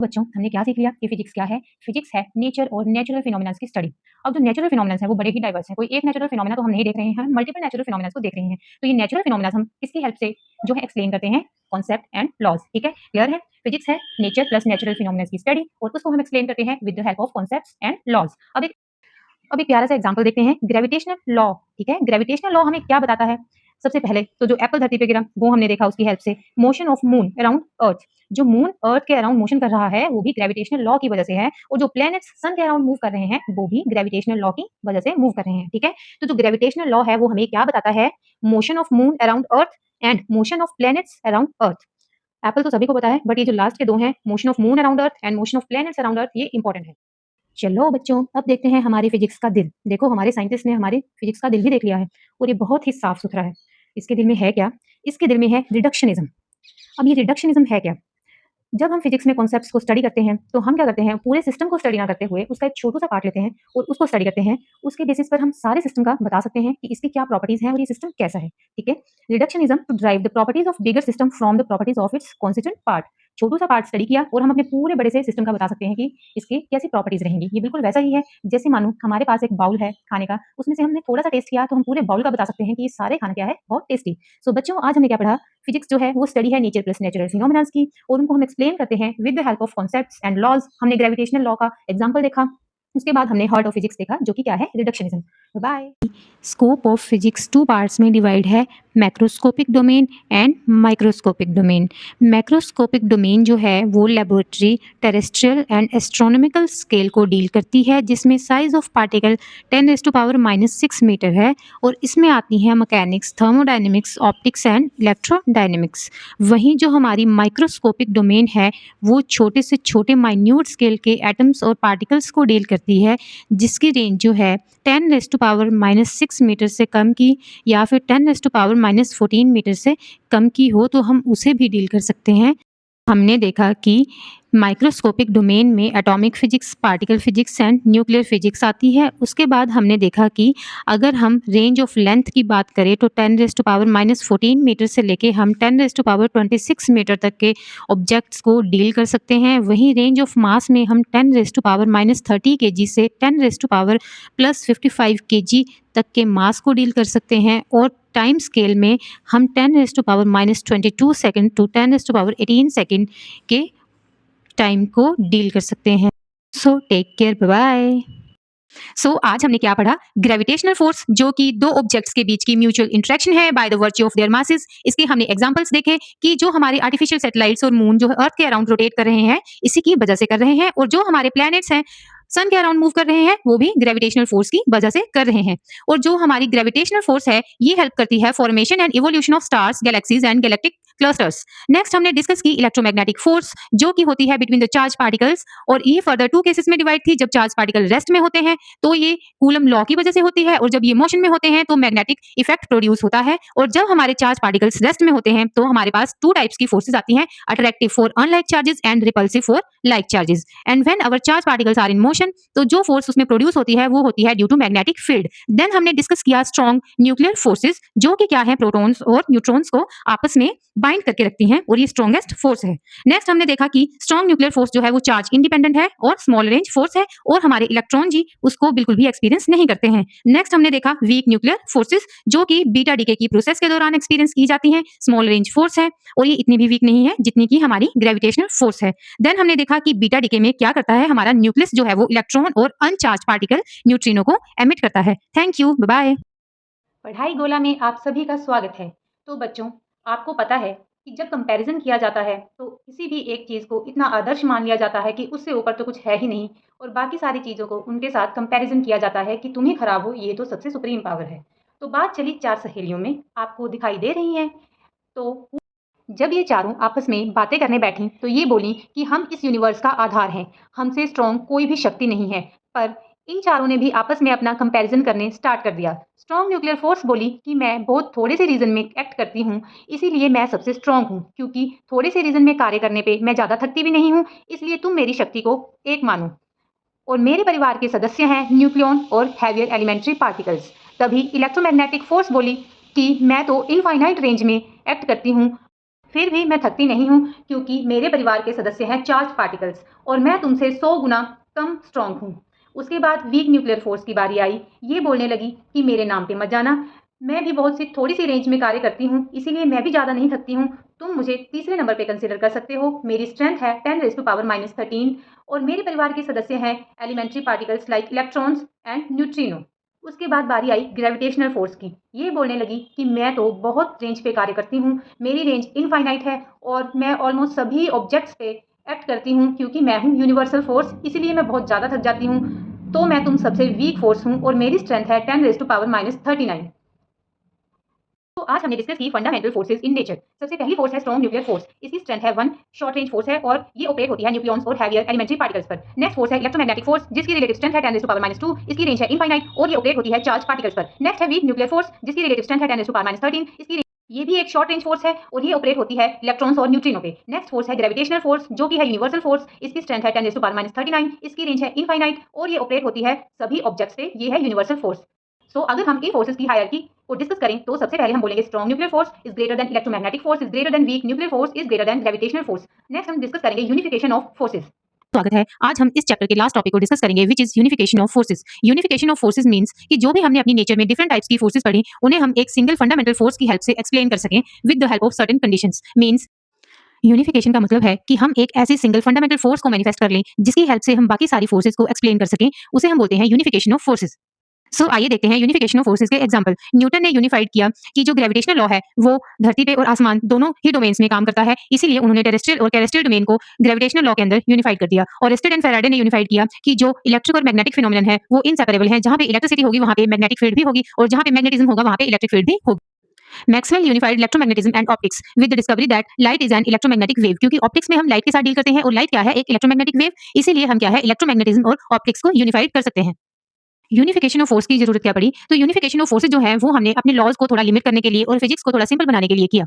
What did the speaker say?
बच्चों हमने क्या सीख लिया कि फिजिक्स क्या है। फिजिक्स है नेचर और नेचुरल फिनोमेना की स्टडी। अब जो नेचुरल फिनोमेना है वो बड़े ही डाइवर्स हैं। कोई एक नेचुरल फिनोमेना तो हम नहीं देख रहे हैं, हम मल्टीपल नेचुरल फिनोमेना को देख रहे हैं। तो ये नेचुरल फिनोमेना हम किसकी हेल्प से जो है एक्सप्लेन करते हैं, कॉन्सेप्ट एंड लॉज। ठीक है, क्लियर है। फिजिक्स है नेचर प्लस नेचुरल फिनोमेना की स्टडी और उसको हम एक्सप्लेन करते हैं with the help of concepts and laws. अब एक प्यारा सा एग्जांपल देखते हैं, ग्रेविटेशनल लॉ। ठीक है, ग्रेविटेशनल लॉ हमें क्या बताता है। सबसे पहले तो जो एप्पल धरती पे गिरा वो हमने देखा, उसकी हेल्प से मोशन ऑफ मून अराउंड अर्थ। जो मून अर्थ के अराउंड मोशन कर रहा है वो भी ग्रेविटेशनल लॉ की वजह से है, और जो प्लैनेट्स सन के अराउंड मूव कर रहे हैं वो भी ग्रेविटेशनल लॉ की वजह से मूव कर रहे हैं। ठीक है, तो जो ग्रेविटेशनल लॉ है वो हमें क्या बताता है, motion of moon around earth and motion of planets around earth. Apple तो सभी को पता है, बट ये जो लास्ट के दो हैं, motion of moon around earth and motion of planets around earth, ये इंपॉर्टेंट है। चलो बच्चों अब देखते हैं हमारी फिजिक्स का दिल। देखो हमारे साइंटिस्ट ने हमारे फिजिक्स का दिल भी देख लिया है और ये बहुत ही साफ सुथरा है। इसके दिल में है क्या, इसके दिल में है रिडक्शनिज्म। अब ये रिडक्शनिज्म है क्या। जब हम फिजिक्स में कॉन्सेप्ट्स को स्टडी करते हैं तो हम क्या करते हैं, पूरे सिस्टम को स्टडी ना करते हुए उसका एक छोटा सा पार्ट लेते हैं और उसको स्टडी करते हैं। उसके बेसिस पर हम सारे सिस्टम का बता सकते हैं कि इसकी क्या प्रॉपर्टीज हैं और ये सिस्टम कैसा है। ठीक है, reductionism to derive the properties of bigger system from the properties of its constituent part. छोटू सा पार्ट स्टडी किया और हम अपने पूरे बड़े से सिस्टम का बता सकते हैं कि इसकी कैसी प्रॉपर्टीज रहेंगी। ये बिल्कुल वैसा ही है जैसे मानो हमारे पास एक बाउल है खाने का, उसमें से हमने थोड़ा सा टेस्ट किया तो हम पूरे बाउल का बता सकते हैं कि ये सारे खाना क्या है, बहुत टेस्टी। सो बच्चों आज हमने क्या पढ़ा, फिजिक्स जो है वो स्टडी है नेचर प्लस नेचुरल फिनोमेना की, और उनको हम एक्सप्लेन करते हैं with the help of concepts and laws. हमने ग्रेविटेशनल लॉ का एग्जांपल देखा, उसके बाद हमने हार्ट ऑफ फिजिक्स देखा जो कि क्या है, reductionism. Bye. Scope of physics two parts में डिवाइड है, macroscopic domain and microscopic domain. Macroscopic domain जो है वो laboratory, terrestrial and astronomical scale को डील करती है, जिसमें साइज ऑफ पार्टिकल 10⁻⁻⁶ मीटर है, और इसमें आती हैं mechanics, thermodynamics, optics and electrodynamics. वहीं जो हमारी माइक्रोस्कोपिक डोमेन है वो छोटे से छोटे माइन्यूट स्केल के एटम्स और पार्टिकल्स को डील करती है, जिसकी रेंज जो है 10⁻⁻⁶ मीटर से कम की या फिर 10⁻⁻14 मीटर से कम की हो तो हम उसे भी डील कर सकते हैं। हमने देखा कि माइक्रोस्कोपिक डोमेन में atomic physics, particle physics and nuclear physics आती है। उसके बाद हमने देखा कि अगर हम रेंज ऑफ लेंथ की बात करें तो 10⁻⁻14 मीटर से लेके हम 10⁻26 मीटर तक के ऑब्जेक्ट्स को डील कर सकते हैं। वहीं रेंज ऑफ मास में हम 10⁻⁻30 केजी से 10⁻+55 केजी तक के मास को डील कर सकते हैं, और टाइम स्केल में हम 10⁻⁻22 सेकंड टू 10⁻18 सेकंड के टाइम को डील कर सकते हैं। So take care, bye. So आज हमने क्या पढ़ा, ग्रेविटेशनल फोर्स जो कि दो ऑब्जेक्ट्स के बीच की म्यूचुअल इंटरेक्शन है by the virtue of their masses. इसके हमने एग्जांपल्स देखे कि जो हमारे आर्टिफिशियल सैटेलाइट्स और मून जो है अर्थ के अराउंड रोटेट कर रहे हैं, इसी की वजह से कर रहे हैं, और जो हमारे प्लैनेट्स हैं सन के अराउंड मूव कर रहे हैं वो भी ग्रेविटेशनल फोर्स की वजह से कर रहे हैं। और जो हमारी ग्रेविटेशनल फोर्स है ये हेल्प करती है formation and evolution of stars, galaxies and galactic clusters. Next हमने डिस्कस की इलेक्ट्रोमैग्नेटिक फोर्स जो की होती है बिटवीन द चार्ज पार्टिकल्स, और ये फर्दर टू केसेस में डिवाइड थी। जब चार्ज पार्टिकल रेस्ट में होते हैं तो ये कूलम लॉ की वजह से होती है, और जब ये मोशन में होते हैं तो मैग्नेटिक इफेक्ट प्रोड्यूस होता है। और जब हमारे चार्ज पार्टिकल्स रेस्ट में होते हैं तो हमारे पास टू टाइप्स की फोर्सेस आती हैं, attractive for unlike charges and repulsive for like charges. And when our charge particles are in motion तो जो फोर्स उसमें प्रोड्यूस होती है वो होती है due to magnetic field. Then हमने डिस्कस किया स्ट्रॉन्ग न्यूक्लियर फोर्सेस जो कि क्या है, प्रोटॉन्स और न्यूट्रॉन्स को आपस में बाइंड करके रखती हैं, और ये स्ट्रॉन्गेस्ट फोर्स है। नेक्स्ट हमने देखा कि स्ट्रॉन्ग न्यूक्लियर फोर्स जो है वो चार्ज इंडिपेंडेंट है और स्मॉल रेंज फोर्स है, और हमारे इलेक्ट्रॉन जी उसको बिल्कुल भी एक्सपीरियंस नहीं करते हैं। नेक्स्ट हमने देखा वीक न्यूक्लियर फोर्सेस जो कि बीटा डीके की प्रोसेस के दौरान एक्सपीरियंस की जाती हैं, स्मॉल रेंज फोर्स है, और ये इतनी भी वीक नहीं है जितनी की हमारी ग्रेविटेशनल फोर्स है। देन हमने देखा कि बीटा डीके में क्या करता है, हमारा न्यूक्लियस जो है वो इलेक्ट्रॉन और अनचार्ज पार्टिकल न्यूट्रिनो को एमिट करता है। Thank you, bye. पढ़ाई गोला में आप सभी का स्वागत है। तो बच्चों आपको पता है कि जब कंपैरिजन किया जाता है तो किसी भी एक चीज़ को इतना आदर्श मान लिया जाता है कि उससे ऊपर तो कुछ है ही नहीं, और बाकी सारी चीज़ों को उनके साथ कंपैरिजन किया जाता है कि तुम ही खराब हो, ये तो सबसे सुप्रीम पावर है। तो बात चली चार सहेलियों में, आपको दिखाई दे रही हैं। तो जब ये चारों आपस में बातें करने बैठी तो ये बोली कि हम इस यूनिवर्स का आधार हैं, हमसे स्ट्रॉन्ग कोई भी शक्ति नहीं है। पर इन चारों ने भी आपस में अपना कंपैरिजन करने स्टार्ट कर दिया। स्ट्रॉन्ग न्यूक्लियर फोर्स बोली कि मैं बहुत थोड़े से रीजन में एक्ट करती हूँ, इसीलिए मैं सबसे स्ट्रॉन्ग हूँ, क्योंकि थोड़े से रीजन में कार्य करने पे मैं ज़्यादा थकती भी नहीं हूँ, इसलिए तुम मेरी शक्ति को एक मानो। और मेरे परिवार के सदस्य हैं न्यूक्लियन और हैवियर एलिमेंट्री पार्टिकल्स। तभी इलेक्ट्रोमैग्नेटिक फोर्स बोली कि मैं तो इनफाइनाइट रेंज में एक्ट करती हूँ, फिर भी मैं थकती नहीं हूँ क्योंकि मेरे परिवार के सदस्य हैं चार्ज पार्टिकल्स और मैं तुमसे 100 गुना कम स्ट्रांग हूँ। उसके बाद वीक न्यूक्लियर फोर्स की बारी आई। ये बोलने लगी कि मेरे नाम पे मत जाना, मैं भी बहुत सी थोड़ी सी रेंज में कार्य करती हूँ, इसीलिए मैं भी ज़्यादा नहीं थकती हूँ। तुम मुझे तीसरे नंबर पे कंसिडर कर सकते हो। मेरी स्ट्रेंथ है 10⁻⁻13 और मेरे परिवार के सदस्य हैं elementary particles like electrons and neutrino. उसके बाद बारी आई ग्रेविटेशनल फोर्स की। ये बोलने लगी कि मैं तो बहुत रेंज पे कार्य करती हूँ, मेरी रेंज इनफाइनाइट है और मैं ऑलमोस्ट सभी ऑब्जेक्ट्स पे एक्ट करती हूँ क्योंकि मैं हूँ यूनिवर्सल फोर्स, इसीलिए मैं बहुत ज़्यादा थक जाती हूँ। तो मैं तुम सबसे वीक फोर्स हूँ और मेरी स्ट्रेंथ है 10⁻⁻39। तो आज हमने डिस्कस की फंडामेंटल फोर्सेज इन नेचर। सबसे पहली फोर्स है स्ट्रॉन्ग न्यूक्लियर फोर्स। इसकी स्ट्रेंथ है 1, शॉर्ट रेंज फोर्स है और ये ऑपरेट होती है न्यूक्लियॉन्स और हैवियर एलिमेंट्री पार्टिकल्स पर। नेक्स्ट फोर्स है इलेक्ट्रोमैग्नेटिक फोर्स, जिसकी रिलेटिव स्ट्रेंथ है 10⁻², इसकी रेंज है इनफाइनाइट और ये ऑपरेट होती है चार्ज पार्टिकल्स पर। नेक्स्ट है वीक न्यूक्लियर फोर्स, जिसकी रिलेटिव स्ट्रेंथ है 10⁻13, इसकी ये भी एक शॉर्ट रेंज फोर्स है और ये ऑपरेट होती है इलेक्ट्रॉन्स और न्यूट्रिनो पे। नेक्स्ट फोर्स है ग्रेविटेशनल फोर्स, जो कि है यूनिवर्सल फोर्स। इसकी स्ट्रेंथ है 10⁻39, इसकी रेंज है इनफाइनाइट और ये ऑपरेट होती है सभी ऑब्जेक्ट्स पे। ये है यूनिवर्सल फोर्स। अगर हम इन फोर्सेस की हायरार्की को डिस्कस करें तो सबसे पहले हम बोलेंगे strong nuclear force is greater than electromagnetic force is greater than weak nuclear force is greater than gravitational force. Next हम डिस्कस करेंगे यूनिफिकेशन ऑफ फोर्सेस। स्वागत है। आज हम इस चैप्टर के लास्ट टॉपिक को डिस्कस करेंगे which is unification of forces. Unification of forces means कि जो भी हमने अपनी नेचर में डिफरेंट टाइप्स की फोर्सेस पढ़ी उन्हें हम एक सिंगल फंडामेंटल फोर्स की हेल्प से एक्सप्लेन कर सकें with the help of certain conditions. Means unification का मतलब है कि हम एक ऐसी सिंगल फंडामेंटल फोर्स को मैनिफेस्ट कर लें जिसकी हेल्प से हम बाकी सारी फोर्सेस को एक्सप्लेन कर सकें, उसे हम बोलते हैं यूनिफिकेशन ऑफ फोर्सेस। आइए देखते हैं यूनिफिकेशन ऑफ फोर्सेस के एग्जांपल। न्यूटन ने यूनिफाइड किया कि जो ग्रेविटेशनल लॉ है वो धरती पे और आसमान दोनों ही डोमेन्स में काम करता है, इसीलिए उन्होंने टेरेस्ट्रियल और कैरेस्ट्रियल डोमेन को ग्रेविटेशनल लॉ के अंदर यूनिफाइड कर दिया। और एस्टेड एंड फैराडे ने यूनिफाइड किया कि जो इलेक्ट्रिक और मैग्नेटिक फिनोमेनन है वो इनसेपरेबल है, जहां पे इलेक्ट्रिसिटी होगी वहां पे मैग्नेटिक फील्ड भी होगी और जहां पे मैग्नेटिज्म होगा वहां पे इलेक्ट्रिक फील्ड भी होगी। Maxwell unified electromagnetism and optics with the discovery that light is an electromagnetic wave, क्योंकि ऑप्टिक्स में हम लाइट के साथ डील करते हैं और लाइट क्या है, एक इलेक्ट्रोमैग्नेटिक वेव, इसीलिए हम क्या है इलेक्ट्रोमैग्नेटिज्म और ऑप्टिक्स को यूनिफाइड कर सकते हैं। यूनिफिकेशन ऑफ फोर्स की जरूरत क्या पड़ी? तो यूनिफिकेशन ऑफ फोर्सेज जो है वो हमने अपने लॉज को थोड़ा लिमिट करने के लिए और फिजिक्स को थोड़ा सिंपल बनाने के लिए किया।